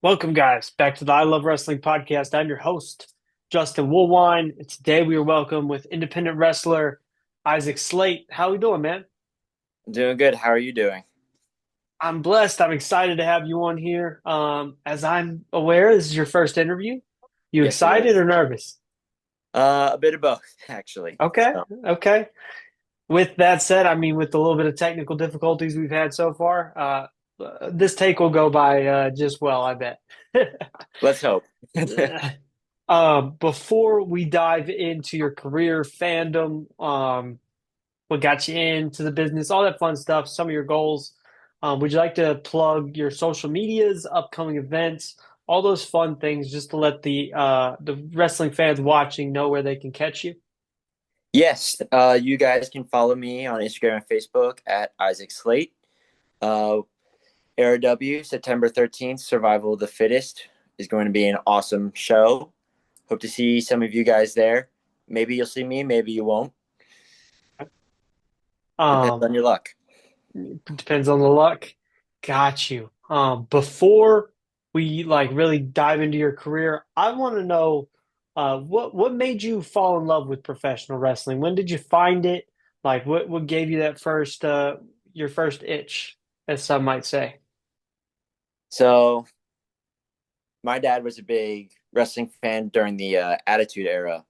Welcome, guys, back to the I Love Wrestling podcast. I'm your host, Justin Woolwine. And today we are welcome with independent wrestler Isaac Slate. How we doing, man? I'm doing good. How are you doing? I'm blessed. I'm excited to have you on here. As I'm aware, this is your first interview. You Yes, it excited is. or nervous? A bit of both, actually. Okay, So, okay. With that said, I mean, with the little bit of technical difficulties we've had so far, this take will go by just well, I bet. let's hope. Before we dive into your career, fandom, what got you into the business, all that fun stuff, some of your goals, would you like to plug your social medias, upcoming events, all those fun things, just to let the wrestling fans watching know where they can catch you? Yes, you guys can follow me on Instagram and Facebook at Isaac Slate. Uh, ARW, September 13th, Survival of the Fittest is going to be an awesome show. Hope to see some of you guys there. Maybe you'll see me, maybe you won't. Depends Um, on your luck. Depends on the luck. Got you. Before we like really dive into your career, I want to know what made you fall in love with professional wrestling? When did you find it? Like what gave you that first your first itch, as some might say? So, my dad was a big wrestling fan during the Attitude Era.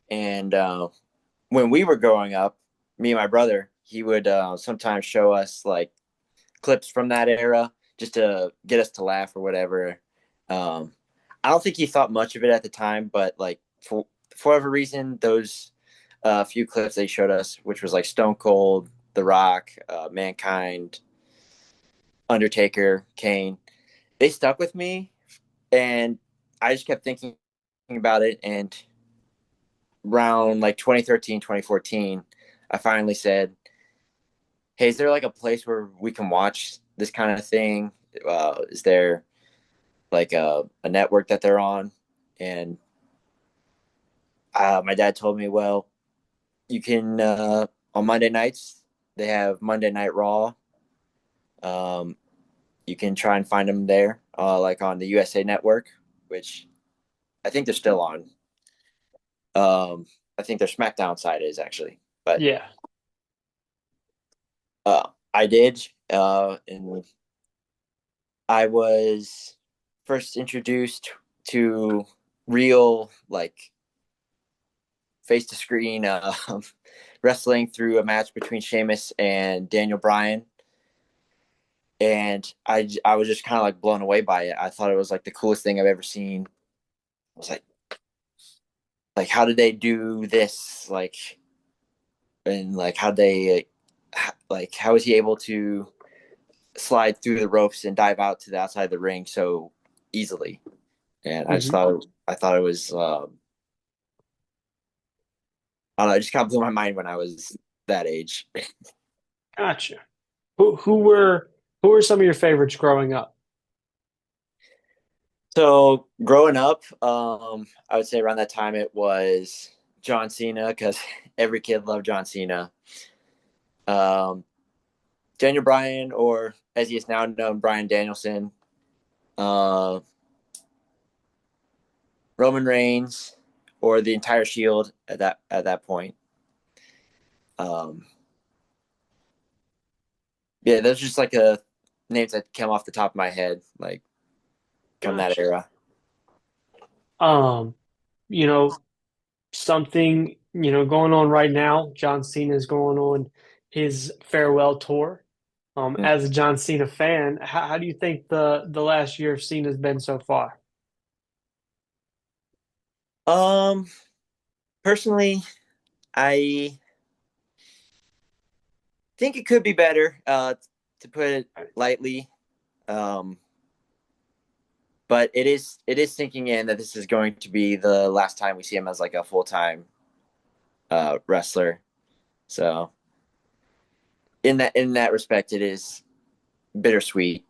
And when we were growing up, me and my brother, he would sometimes show us like clips from that era just to get us to laugh or whatever. Um, I don't think he thought much of it at the time, but like for whatever reason, those few clips they showed us, which was like Stone Cold, The Rock, Mankind, Undertaker, Kane, they stuck with me, and I just kept thinking about it. And around like 2013, 2014, I finally said, hey, is there like a place where we can watch this kind of thing? Is there like a network that they're on? And my dad told me, well, you can, on Monday nights, they have Monday Night Raw. Um, you can try and find them there, like on the USA Network, which I think they're still on. I think their SmackDown side is actually, but Yeah. I did, and I was first introduced to real like face to screen wrestling through a match between Sheamus and Daniel Bryan, and I was just kind of like blown away by it. I thought it was like the coolest thing I've ever seen. I was like how did they do this? And like how they like how was he able to slide through the ropes and dive out to the outside of the ring so easily? And Hmm. I thought it was I don't know, it just kind of blew my mind when I was that age. Gotcha. Who were some of your favorites growing up? So growing up, I would say around that time it was John Cena because every kid loved John Cena. Um, Daniel Bryan, or as he is now known, Bryan Danielson, uh, Roman Reigns, or the entire Shield at that point. Um, yeah, those are just like names that came off the top of my head, like come that Gotcha. era. Um, you know, something, going on right now. John Cena is going on his farewell tour. As a John Cena fan, how do you think the last year of Cena's been so far? Um, Personally, I think it could be better, to put it lightly. Um, but it is sinking in that this is going to be the last time we see him as like a full time wrestler. So in that respect, it is bittersweet.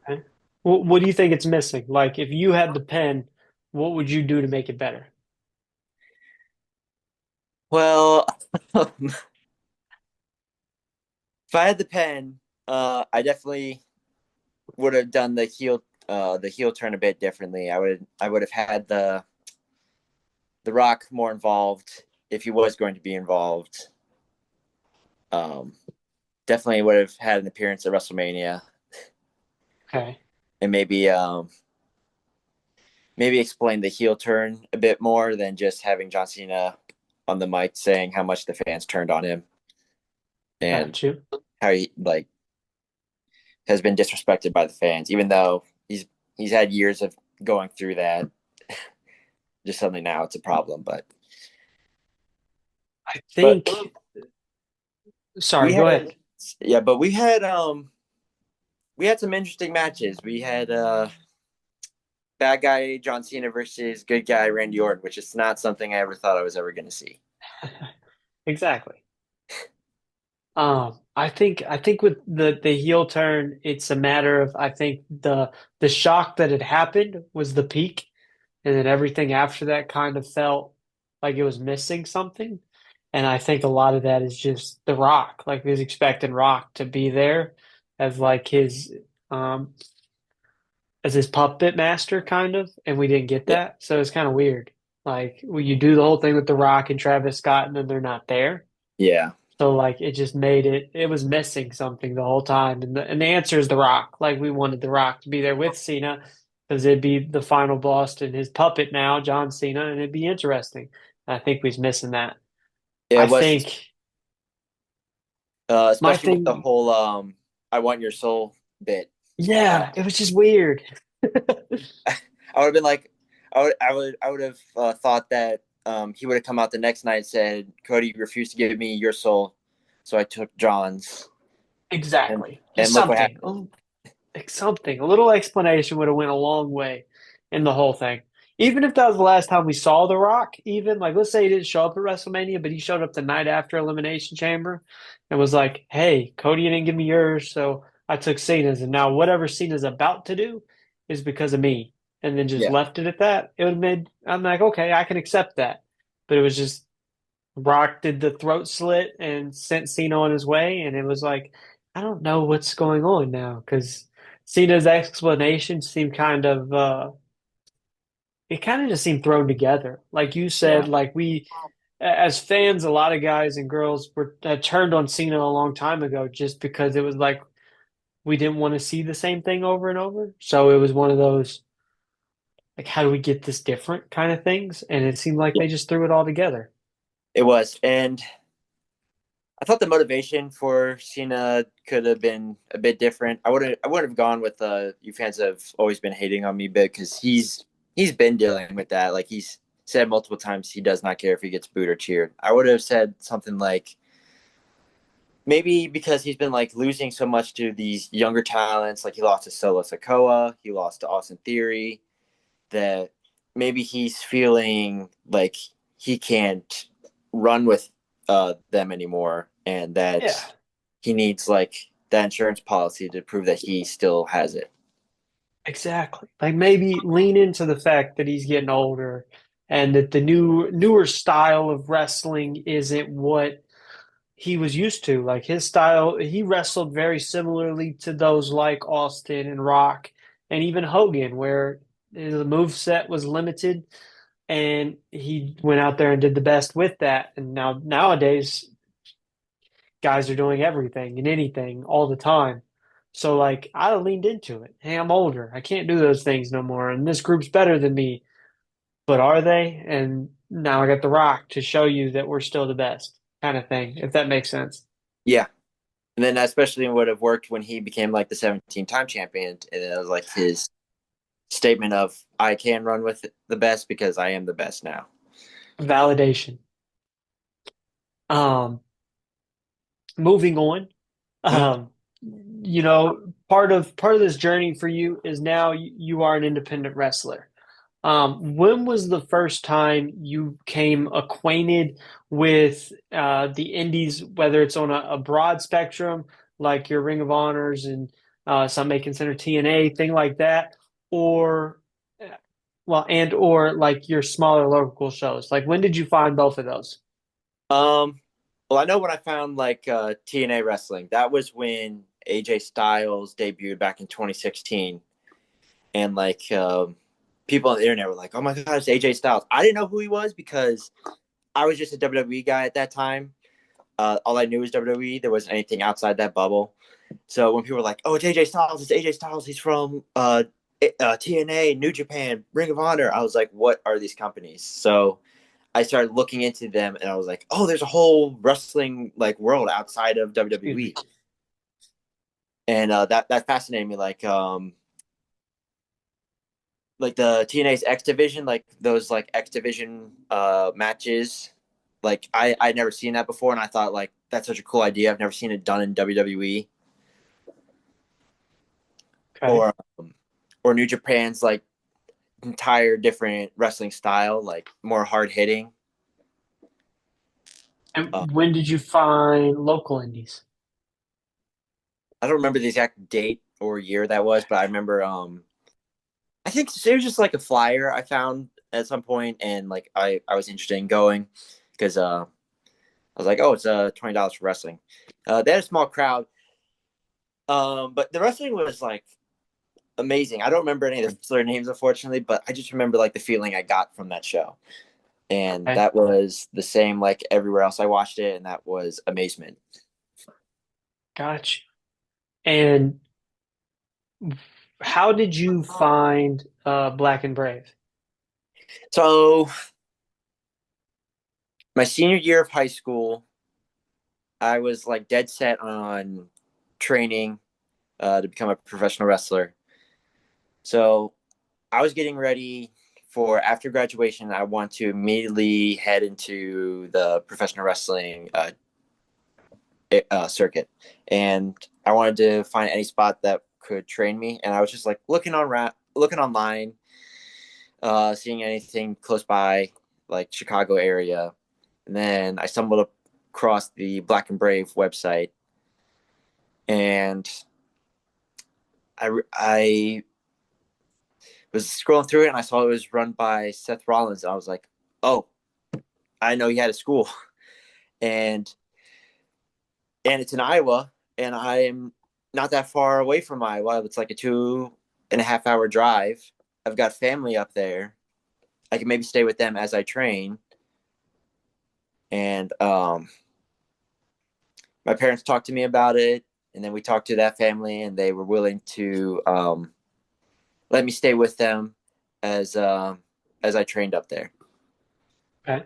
Okay. What do you think it's missing? Like, if you had the pen, what would you do to make it better? Well, if I had the pen, I definitely would have done the heel the heel turn a bit differently. I would have had the Rock more involved if he was going to be involved. Um, Definitely would have had an appearance at WrestleMania, Okay. and maybe explain the heel turn a bit more than just having John Cena on the mic saying how much the fans turned on him and Got you. how he like has been disrespected by the fans, even though he's had years of going through that. Just suddenly now it's a problem. But I but think, we sorry, go had ahead. yeah, but we had some interesting matches. We had bad guy John Cena versus good guy Randy Orton, which is not something I ever thought I was ever going to see. Exactly. I think with the heel turn, it's a matter of I think the shock that had happened was the peak, and then everything after that kind of felt like it was missing something. And I think a lot of that is just The Rock. Like he was expecting Rock to be there as like his um as his puppet master kind of, and we didn't get Yeah, that. So it's kind of weird. Like when you do the whole thing with The Rock and Travis Scott and then they're not there. yeah, So like it just made it was missing something the whole time. And the answer is The Rock. Like we wanted The Rock to be there with Cena because it'd be the final boss and his puppet now, John Cena, and it'd be interesting. And I think we was missing that. it I was think my especially with the thing, whole "I want your soul" bit. Uh, yeah, it was just weird. I would have been like, I would have thought that he would have come out the next night and said, "Cody refused to give me your soul, so I took John's," and Exactly. Just and look what something. happened. Like something. A little explanation would have went a long way in the whole thing. Even if that was the last time we saw The Rock, even like let's say he didn't show up at WrestleMania, but he showed up the night after Elimination Chamber and was like, "Hey, Cody didn't give me yours, so I took Cena's, and now whatever Cena's about to do is because of me," and then just Yeah, left it at that. It would have made I'm like, okay, I can accept that, but it was just Rock did the throat slit and sent Cena on his way, and it was like, I don't know what's going on now because Cena's explanation seemed it kind of just seemed thrown together. Like you said, yeah, like we, as fans, a lot of guys and girls were turned on Cena a long time ago just because it was like we didn't want to see the same thing over and over. So it was one of those, like, how do we get this different kind of things? And it seemed like yeah. they just threw it all together. It was, and I thought the motivation for Cena could have been a bit different. I would have gone with you fans have always been hating on me a bit because he's been dealing with that. Like he's said multiple times he does not care if he gets booed or cheered. I would have said something like maybe because he's been like losing so much to these younger talents, like he lost to Solo Sokoa, he lost to Austin Theory, that maybe he's feeling like he can't run with them anymore, and that Yeah. he needs like that insurance policy to prove that he still has it. Exactly. Like maybe lean into the fact that he's getting older and that the newer style of wrestling isn't what he was used to. Like his style, he wrestled very similarly to those like Austin and Rock and even Hogan, where the move set was limited and he went out there and did the best with that. And now nowadays guys are doing everything and anything all the time. So like I leaned into it. Hey, I'm older. I can't do those things no more. And this group's better than me. But are they? And now I got The Rock to show you that we're still the best kind of thing, if that makes sense. Yeah, and then especially would have worked when he became like the 17-time champion, and it was like his statement of I can run with the best because I am the best now. Validation. Um, moving on. Mm-hmm. Um, part of this journey for you is now you are an independent wrestler. When was the first time you came acquainted with the indies, whether it's on a broad spectrum, like your Ring of Honors and some may consider TNA, thing like that, or or like your smaller local shows? Like when did you find both of those? Well, I know when I found like TNA wrestling, that was when AJ Styles debuted back in 2016, and like people on the internet were like, "Oh my God, it's AJ Styles." I didn't know who he was because I was just a WWE guy at that time. All I knew was WWE. There wasn't anything outside that bubble. So when people were like, "Oh, it's AJ Styles. It's AJ Styles. He's from TNA, New Japan, Ring of Honor," I was like, "What are these companies?" So I started looking into them, and I was like, "Oh, there's a whole wrestling like world outside of Excuse me. WWE," and that fascinated me. Like the TNA's X Division, like those like X Division matches. Like I'd never seen that before, and I thought like that's such a cool idea. I've never seen it done in WWE Okay. or or New Japan's like entire different wrestling style, like more hard hitting. And Uh, when did you find local indies? I don't remember the exact date or year that was, but I remember I think it was just like a flyer I found at some point, and like I was interested in going because I was like, oh, it's $20 for wrestling. They had a small crowd, but the wrestling was like amazing. I don't remember any of their names, unfortunately, but I just remember like the feeling I got from that show, and Okay. that was the same like everywhere else I watched it, and that was amazement. Gotcha. And how did you find Black and Brave? So my senior year of high school, I was like dead set on training to become a professional wrestler. So I was getting ready for after graduation. I want to immediately head into the professional wrestling circuit, and I wanted to find any spot that could train me. And I was just like looking online, seeing anything close by, like Chicago area. And then I stumbled across the Black and Brave website, and I was scrolling through it, and I saw it was run by Seth Rollins, and I was like, "Oh, I know he had a school," and it's in Iowa, and I'm not that far away from Iowa. It's like a 2.5 hour drive. I've got family up there. I can maybe stay with them as I train, and my parents talked to me about it, and then we talked to that family, and they were willing to let me stay with them as as I trained up there. Okay.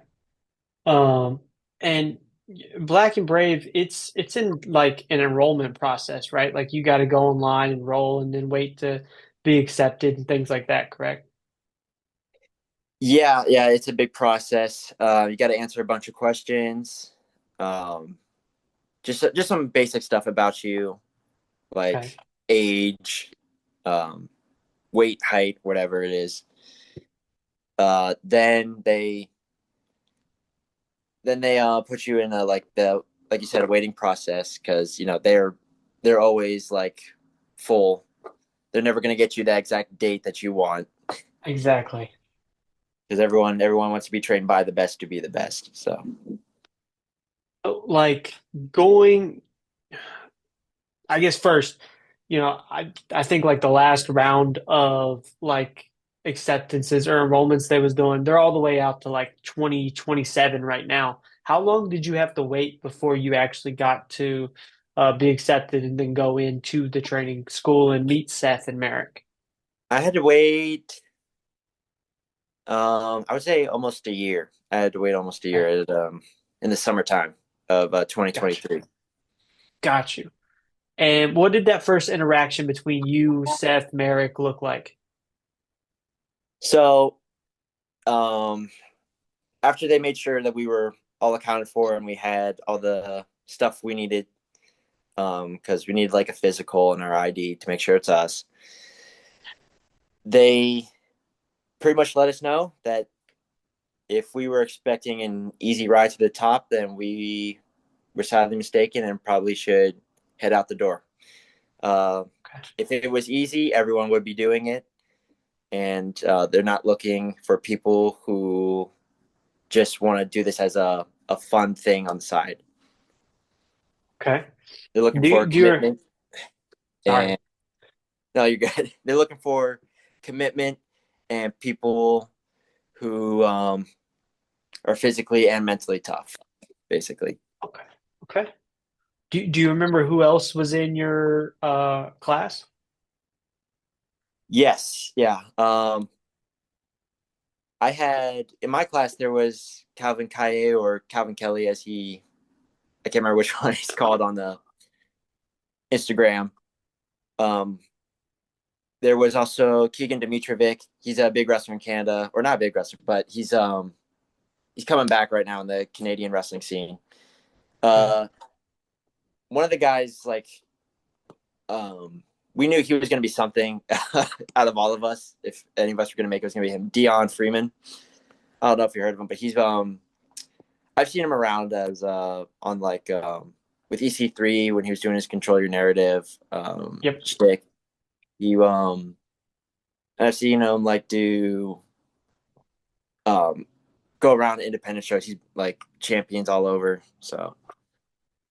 Um, and Black and Brave, it's in like an enrollment process, right? Like you got to go online, enroll, and then wait to be accepted and things like that, correct? Yeah, yeah, it's a big process. You got to answer a bunch of questions. Um, just some basic stuff about you, Okay. like age, um, weight, height, whatever it is. Then they put you in a like you said, a waiting process, because they're always like full. They're never gonna get you that exact date that you want, Exactly. because everyone wants to be trained by the best to be the best. So Like going, I guess first, I think like the last round of like acceptances or enrollments they was doing, they're all the way out to like 2027 right now. How long did you have to wait before you actually got to be accepted and then go into the training school and meet Seth and Merrick? I had to wait. I would say almost a year. I had to wait almost a Okay, year in the summertime of got you. 2023. Got you. And what did that first interaction between you, Seth, Merrick look like? So um, after they made sure that we were all accounted for and we had all the stuff we needed, because we needed like a physical and our ID to make sure it's us, they pretty much let us know that if we were expecting an easy ride to the top, then we were sadly mistaken and probably should head out the door. Uh, Okay. if it was easy, everyone would be doing it, and they're not looking for people who just want to do this as a fun thing on the side. Okay. They're looking Do for you, do you, commitment, sorry. and no, you're good. They're looking for commitment and people who are physically and mentally tough, basically. Okay. Okay. Do you remember who else was in your class? Yes, yeah. I had in my class there was Calvin Kaye or Calvin Kelly as I can't remember which one he's called on the Instagram. Um, there was also Keegan Dimitrovic. He's a big wrestler in Canada, or not a big wrestler, but he's coming back right now in the Canadian wrestling scene. Okay. Uh, one of the guys um, we knew he was going to be something out of all of us. If any of us were going to make it, was going to be him. Dion Freeman. I don't know if you heard of him, but he's I've seen him around as on with EC3 when he was doing his Control Your Narrative Yep. shtick. He and I've seen him do um go around independent shows. He's like champions all over. So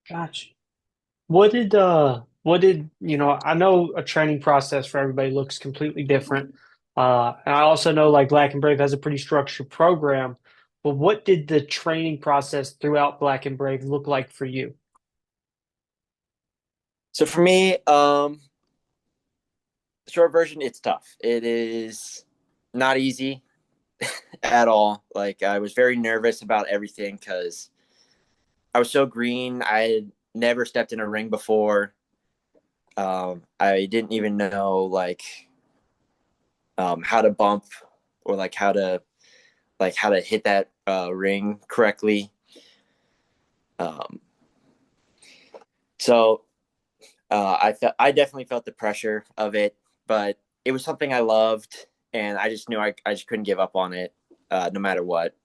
Gotcha. What did, I know a training process for everybody looks completely different. And I also know like Black and Brave has a pretty structured program, but what did the training process throughout Black and Brave look like for you? so for me, short version, it's tough. It is not easy at all. Like I was very nervous about everything because I was so green. I had never stepped in a ring before. I didn't even know how to bump or how to hit that ring correctly. Um, so I definitely felt the pressure of it, but it was something I loved, and I just knew I just couldn't give up on it, no matter what.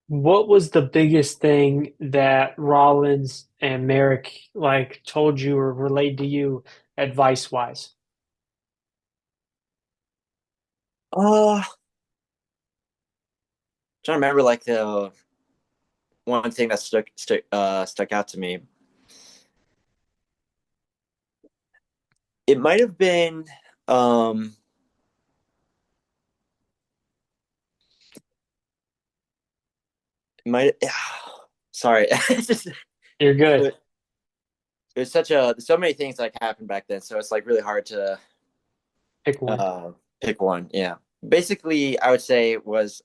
What was the biggest thing that Rollins and Merrick like told you or relayed to you advice wise? Oh, trying to remember the one thing that stuck out to me. It might have been it might sorry. It's just You're good. it was so many things like happened back then, so it's like really hard to Pick one. uh pick one. Yeah, basically I would say it was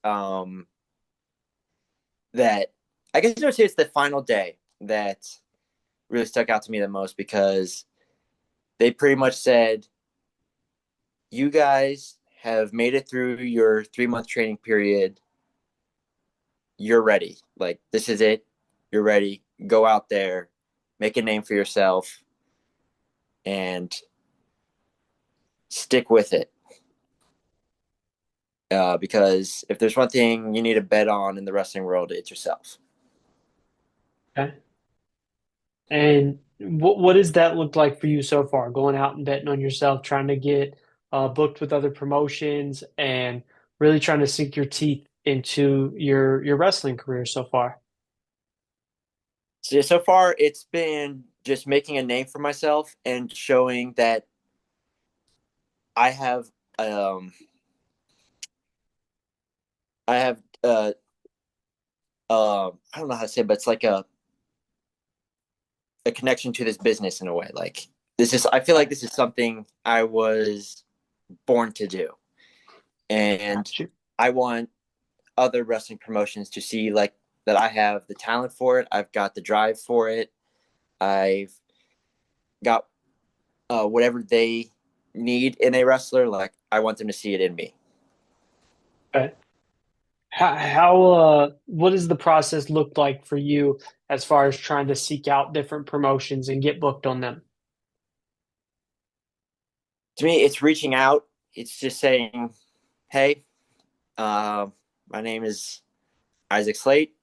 that I guess I would say it's the final day that really stuck out to me the most because they pretty much said, you guys have made it through your 3 month training period. You're ready. Like, this is it. You're ready. Go out there, make a name for yourself, and stick with it. Because if there's one thing you need to bet on in the wrestling world, it's yourself. Okay. And what does that look like for you so far? Going out and betting on yourself, trying to get booked with other promotions, and really trying to sink your teeth into your wrestling career so far. So far, it's been just making a name for myself and showing that I have um, I have I don't know how to say it, but it's like a connection to this business in a way. Like, this is I feel like this is something I was born to do, and Got you. I want other wrestling promotions to see like that I have the talent for it. I've got the drive for it. I've got whatever they need in a wrestler. Like, I want them to see it in me. Okay. What does the process look like for you as far as trying to seek out different promotions and get booked on them? To me, it's reaching out. It's just saying, "Hey, uh, my name is Isaac Slate.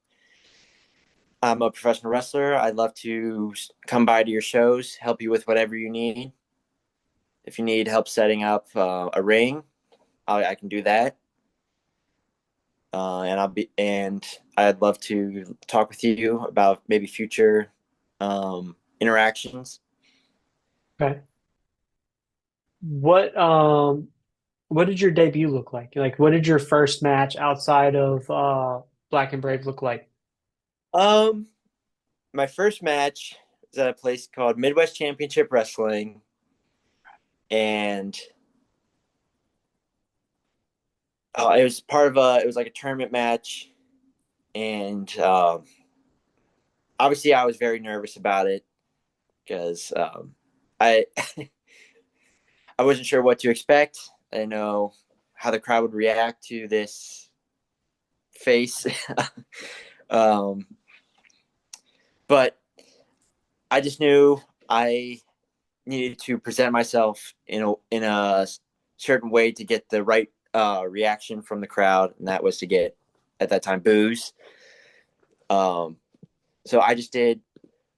I'm a professional wrestler. I'd love to come by to your shows, help you with whatever you need. If you need help setting up a ring, I can do that. And I'd love to talk with you about maybe future interactions." Okay. what did your debut look like? Like, what did your first match outside of Black and Brave look like? Um, my first match was at a place called Midwest Championship Wrestling, and it was part of a. It was like a tournament match, and obviously I was very nervous about it because I I wasn't sure what to expect. I didn't know how the crowd would react to this face. um, but I just knew I needed to present myself in a certain way to get the right reaction from the crowd, and that was to get at that time boos. Um, so I just did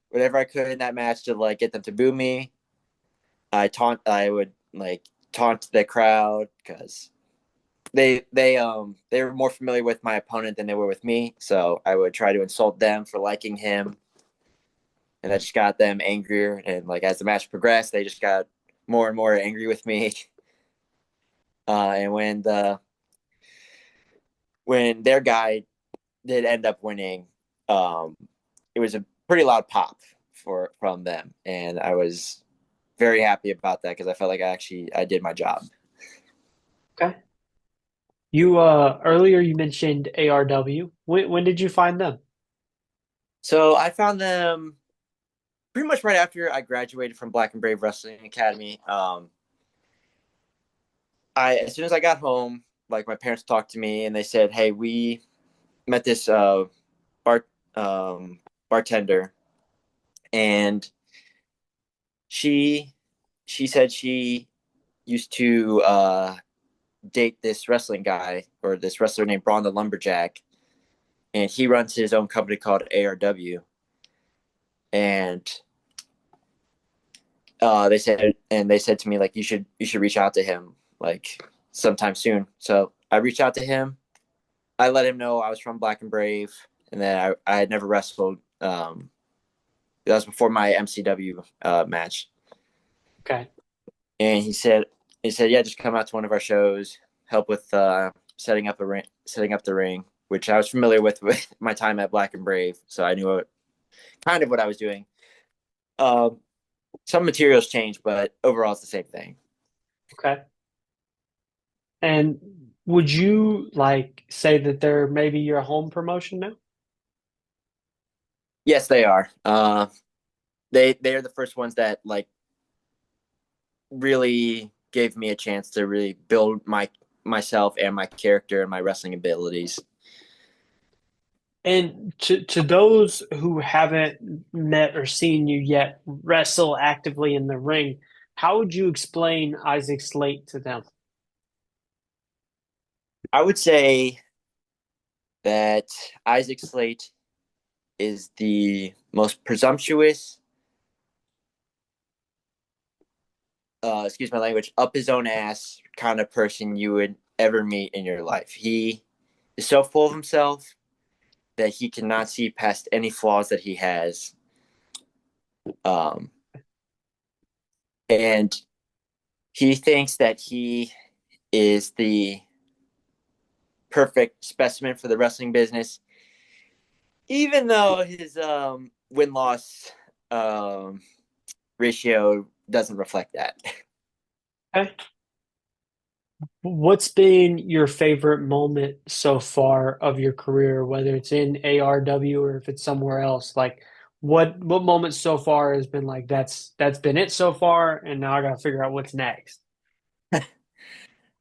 whatever I could in that match to like get them to boo me. I would like taunt the crowd because they were more familiar with my opponent than they were with me. So I would try to insult them for liking him, and that just got them angrier. And like as the match progressed, they just got more and more angry with me. And when their guy did end up winning, um, it was a pretty loud pop from them, and I was very happy about that because I felt like I did my job. Okay. You earlier you mentioned ARW. When did you find them? So I found them pretty much right after I graduated from Black and Brave Wrestling Academy. I as soon as I got home, like my parents talked to me and they said, "Hey, we met this bar bartender, and she she said she used to date this wrestling guy or this wrestler named Braun the Lumberjack, and he runs his own company called ARW." And they said to me like you should reach out to him like sometime soon. So I reached out to him. I let him know I was from Black and Brave, and that I had never wrestled. That was before my MCW match, Okay. and he said yeah, just come out to one of our shows, help with setting up the ring, which I was familiar with my time at Black and Brave, so I knew kind of what I was doing. Um, some materials changed, but overall it's the same thing. Okay. And would you like say that they're maybe your home promotion now? Yes, they are. They are the first ones that like really gave me a chance to really build myself and my character and my wrestling abilities. And to those who haven't met or seen you yet wrestle actively in the ring, how would you explain Isaac Slate to them? I would say that Isaac Slate is the most presumptuous, excuse my language, up his own ass kind of person you would ever meet in your life. He is so full of himself that he cannot see past any flaws that he has. Um, and he thinks that he is the perfect specimen for the wrestling business, even though his win loss um, ratio doesn't reflect that. Okay. What's been your favorite moment so far of your career, whether it's in ARW or if it's somewhere else? Like what moment so far has been like that's been it so far, and now I gotta figure out what's next.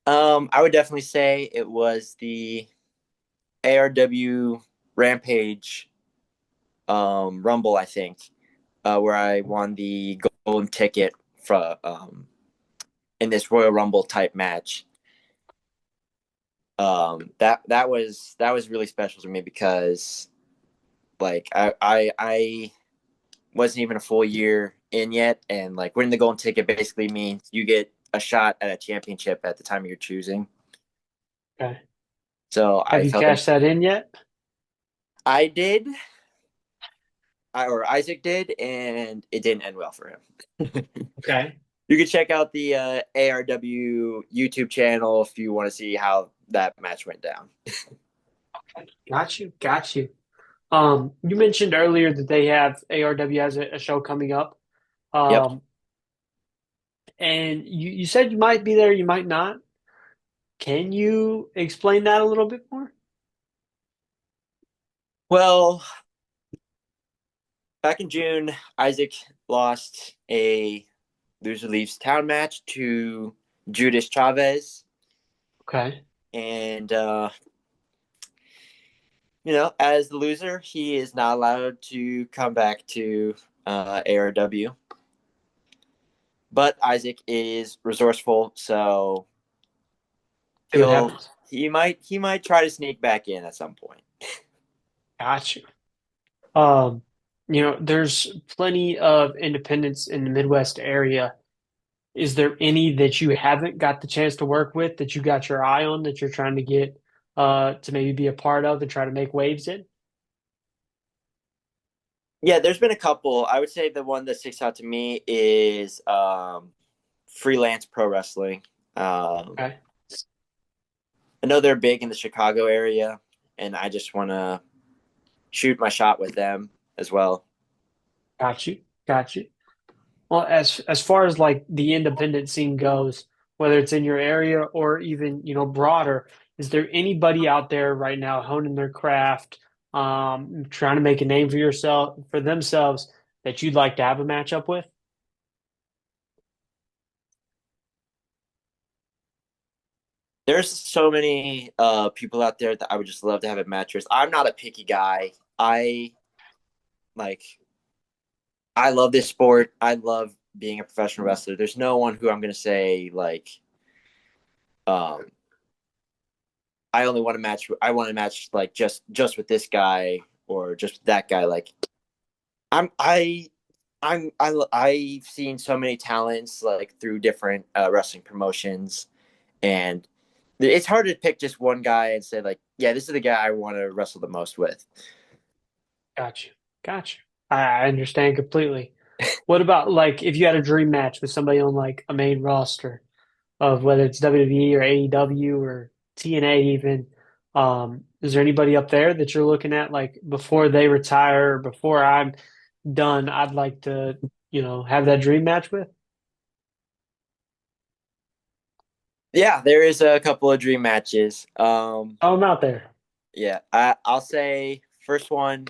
I would definitely say it was the ARW Rampage Rumble, I think, where I won the golden ticket for in this Royal Rumble type match. That was really special to me because like I wasn't even a full year in yet, and like winning the golden ticket basically means you get a shot at a championship at the time you're choosing. Okay. So Have I you felt like cashed that in yet? I did, or Isaac did, and it didn't end well for him. Okay. You can check out the ARW YouTube channel if you want to see how that match went down. Got you, got you. You mentioned earlier that they have ARW has a show coming up. Yep. Um, and you said you might be there, you might not. Can you explain that a little bit more? Well, back in June, Isaac lost a loser leaves town match to Judas Chavez, Okay, and as the loser, he is not allowed to come back to ARW. But Isaac is resourceful, so see what he'll happens. he might try to sneak back in at some point. Got you. Um, there's plenty of independents in the Midwest area. Is there any that you haven't got the chance to work with that you got your eye on that you're trying to get to maybe be a part of and try to make waves in? Yeah, there's been a couple. I would say the one that sticks out to me is freelance pro wrestling. Um, Okay, I know they're big in the Chicago area, and I just want to shoot my shot with them as well. got you, got you. Well, as far as like the independent scene goes, whether it's in your area or even, broader, is there anybody out there right now honing their craft, trying to make a name for themselves that you'd like to have a matchup with? There's so many people out there that I would just love to have at matches. I'm not a picky guy. Like I love this sport. I love being a professional wrestler. There's no one who I'm gonna say like um I only want to match. I want to match like just with this guy or just with that guy. Like I'm I I've seen so many talents like through different wrestling promotions, and it's hard to pick just one guy and say like, yeah, this is the guy I want to wrestle the most with. Got you, got you. I understand completely. What about like if you had a dream match with somebody on like a main roster of whether it's WWE or AEW or TNA even? Is there anybody up there that you're looking at like before they retire, before I'm done, I'd like to, have that dream match with? Yeah, there is a couple of dream matches. Oh, I'm out there. Yeah, I'll say first one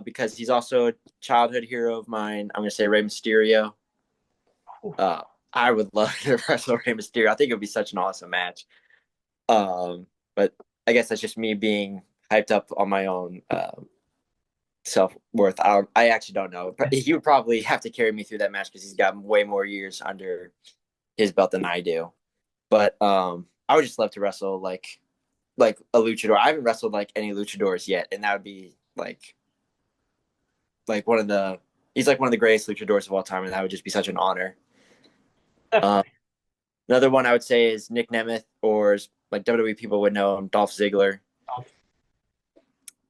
because he's also a childhood hero of mine. I'm gonna say Rey Mysterio. Uh, I would love to wrestle Rey Mysterio. I think it would be such an awesome match. But I guess that's just me being hyped up on my own self worth. I actually don't know. He would probably have to carry me through that match because he's got way more years under his belt than I do. But I would just love to wrestle like a luchador. I haven't wrestled like any luchadors yet, and that would be like one of the he's like one of the greatest luchadors of all time, and that would just be such an honor. Um, Definitely. Another one I would say is Nick Nemeth, or like WWE people would know him, Dolph Ziggler.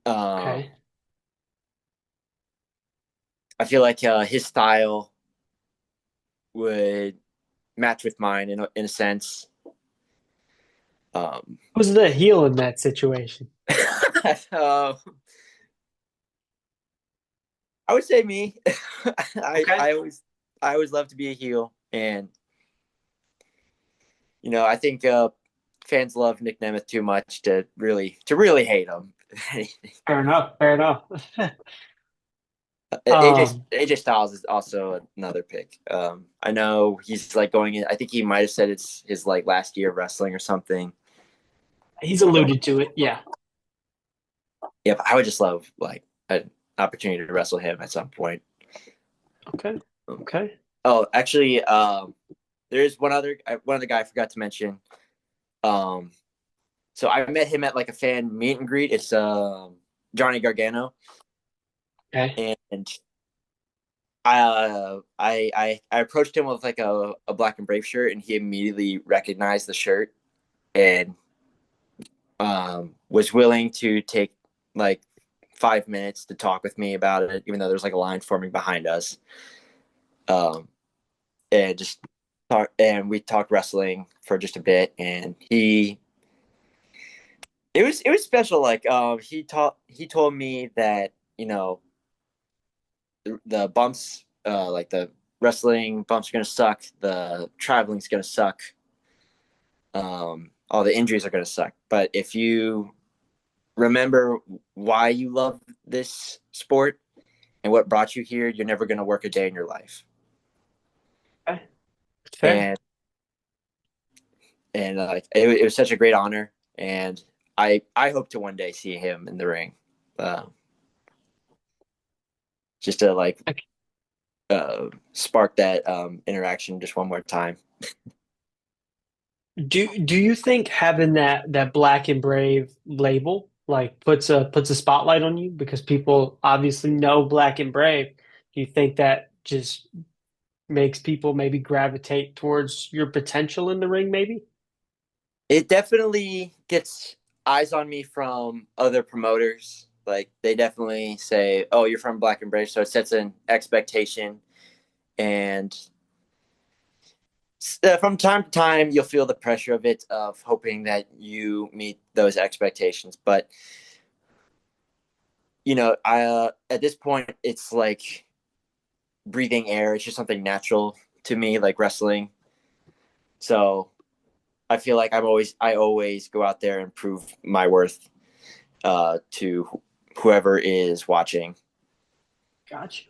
Um, Okay. I feel like his style would match with mine in a sense. Um, Who's the heel in that situation? uh, I would say me. I Okay. I always I always love to be a heel, and I think fans love Nick Nemeth too much to really hate him. Fair enough. Fair enough. AJ Um, AJ Styles is also another pick. I know he's like going in. I think he might have said it's his like last year of wrestling or something. he's alluded to it. Yeah. Yep, I would just love like an opportunity to wrestle him at some point. Okay. Okay. Oh, actually, there's one other guy I forgot to mention. Um, so I met him at like a fan meet and greet. It's Johnny Gargano, Okay. and I approached him with like a black and brave shirt, and he immediately recognized the shirt and was willing to take like 5 minutes to talk with me about it, even though there's like a line forming behind us. Um, and just we talked wrestling for just a bit, and it was special. Like he told me that the bumps, like the wrestling bumps are gonna suck, the traveling's gonna suck, all the injuries are gonna suck. But if you remember why you love this sport and what brought you here, you're never gonna work a day in your life. Okay. Fair. And like it was such a great honor, and I hope to one day see him in the ring, uh, just to like Okay. spark that interaction just one more time. Do you think having that black and brave label like puts a spotlight on you because people obviously know black and brave? Do you think that just makes people maybe gravitate towards your potential in the ring, maybe? It definitely gets eyes on me from other promoters. Like they definitely say, "Oh, you're from Black and Brave," so it sets an expectation. And from time to time, you'll feel the pressure of it, of hoping that you meet those expectations. But I at this point, it's like breathing air. It's just something natural to me, like wrestling. So I feel like I always go out there and prove my worth to whoever is watching. Gotcha.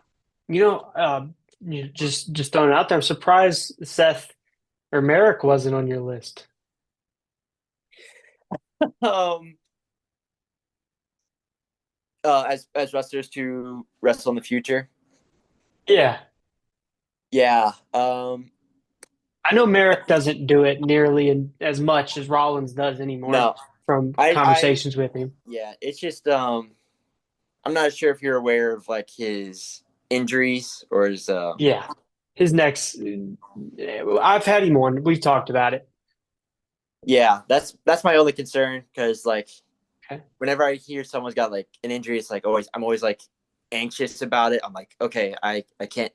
Just throwing it out there, I'm surprised Seth or Merrick wasn't on your list. um, as wrestlers to wrestle in the future. Yeah. Yeah. I know Merrick doesn't do it nearly as much as Rollins does anymore No, from I conversations with him. yeah. It's just I'm not sure if you're aware of like his injuries or his Yeah. His next, I've had him on. We've talked about it. yeah. That's my only concern because like Okay. whenever I hear someone's got like an injury, it's like always I'm always like anxious about it. I'm like, okay, I can't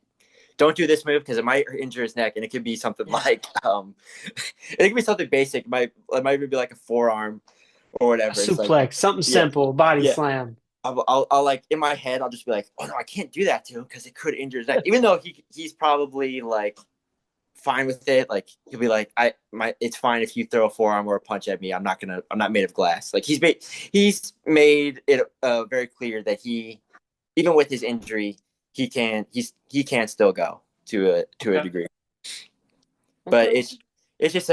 don't do this move because it might injure his neck, and it could be something Yeah. like it could be something basic. It might even be like a forearm or A whatever. It's like, suplex, something yeah, simple, body yeah. slam. I'll like in my head, I'll just be like, oh no, I can't do that to him because it could injure his neck. Even though he's probably like fine with it. Like he'll be like, it's fine if you throw a forearm or a punch at me. I'm not made of glass. Like he's made it very clear that even with his injury, he can still go to a Okay. degree. But Okay. it's just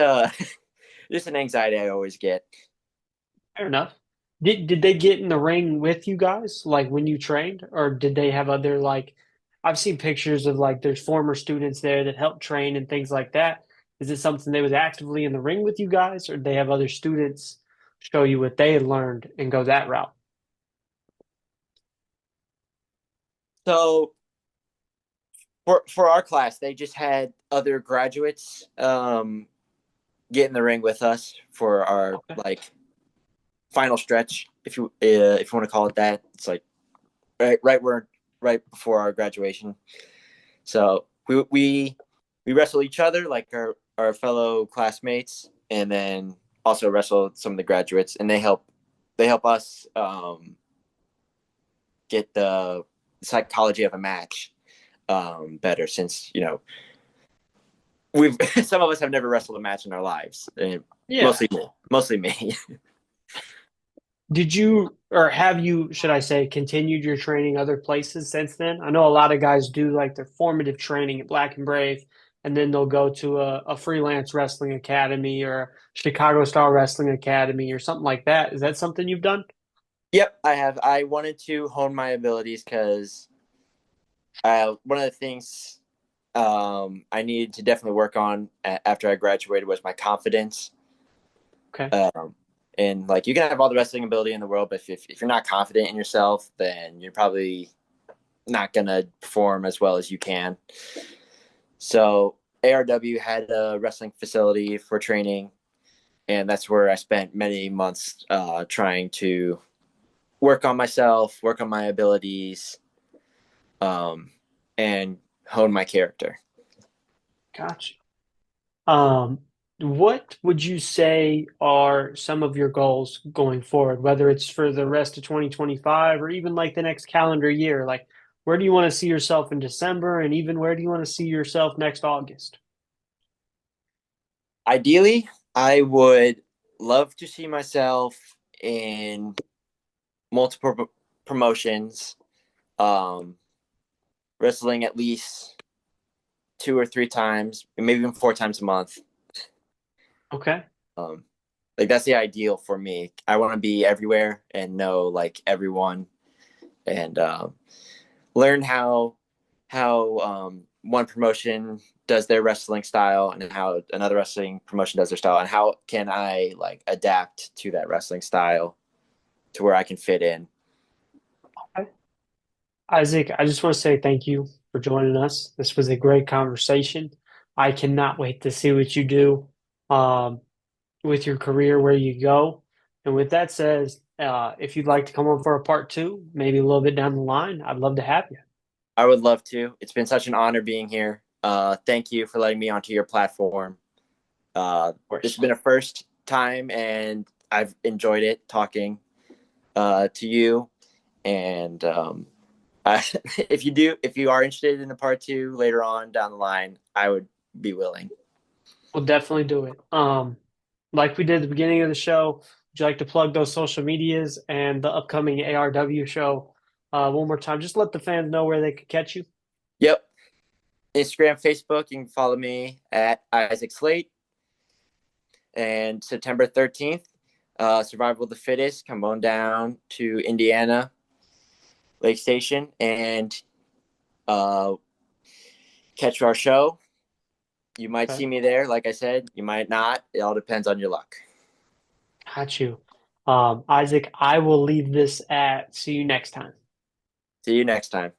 just an anxiety I always get. Fair enough. Did they get in the ring with you guys like when you trained, or did they have other like I've seen pictures of like there's former students there that help train and things like that. Is it something they was actively in the ring with you guys, or did they have other students show you what they had learned and go that route? So for our class, they just had other graduates get in the ring with us for our Okay. like final stretch, if you want to call it that. It's like right before our graduation. So we wrestle each other like our fellow classmates, and then also wrestle some of the graduates, and they help us get the psychology of a match better, since we've some of us have never wrestled a match in our lives, and Yeah. mostly me. Did you or have you, should I say, continued your training other places since then? I know a lot of guys do like their formative training at Black and Brave, and then they'll go to a freelance wrestling academy or Chicago Star Wrestling Academy or something like that. Is that something you've done? Yep, I have. I wanted to hone my abilities because one of the things I needed to definitely work on after I graduated was my confidence. Okay. Um, and like you can have all the wrestling ability in the world, but if you're not confident in yourself, then you're probably not gonna perform as well as you can. So ARW had a wrestling facility for training, and that's where I spent many months trying to work on myself, work on my abilities, um, and hone my character. Gotcha. Um, what would you say are some of your goals going forward, whether it's for the rest of 2025 or even like the next calendar year? Like, where do you want to see yourself in December, and even where do you want to see yourself next August? Ideally, I would love to see myself in multiple promotions, um, wrestling at least 2 or 3 times, maybe even 4 times a month. Okay. Um, like that's the ideal for me. I want to be everywhere and know like everyone and learn how one promotion does their wrestling style and how another wrestling promotion does their style and how can I like adapt to that wrestling style to where I can fit in. Isaac, I just want to say thank you for joining us. This was a great conversation. I cannot wait to see what you do um, with your career, where you go. And with that says, if you'd like to come on for a part two, maybe a little bit down the line, I'd love to have you. I would love to. It's been such an honor being here. Thank you for letting me onto your platform. Of This has course. been a first time, and I've enjoyed it talking to you. And I, if you are interested in a part two later on down the line, I would be willing. We'll definitely do it. Like we did at the beginning of the show, would you like to plug those social medias and the upcoming ARW show one more time? Just let the fans know where they could catch you. Yep. Instagram, Facebook, you can follow me at Isaac Slate. And September 13th, Survival of the Fittest, come on down to Indiana Lake Station and uh, catch our show. You might Okay. see me there. Like I said, you might not. It all depends on your luck. Got you. Isaac, I will leave this at see you next time. See you next time.